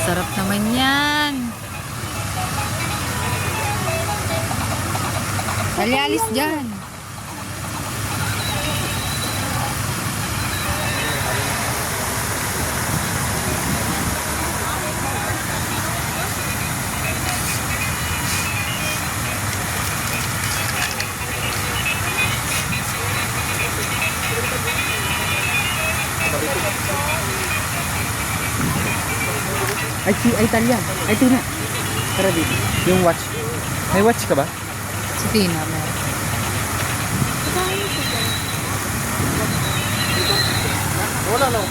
Sarap naman yan. Alialis dyan. Ay, Talia. Ay, Tina. Tara dito. Yung watch. May watch ka ba? Si Tina, meron. Wala no.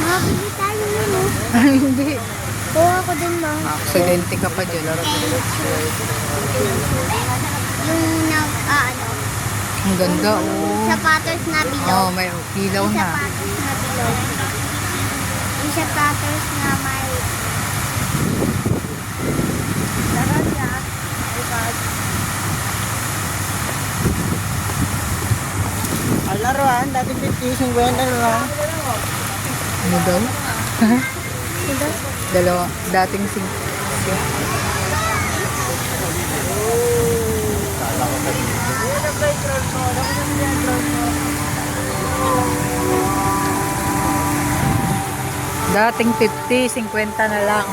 Makabili tayo nun, oh. Hindi. Kuha ko din, ma. Aksidente ka pa dyan. Yung ano, Ang ganda, oh. sapatos na Oh, bilog. may ilaw Yung na. sapatos na bilog. Yung sapatos na may... Talaga. Oh God. Ang laruan, dati 50, 50 laruan. Ano daw? Diba? Dalawa. Dating Dating 50, 50 na lang.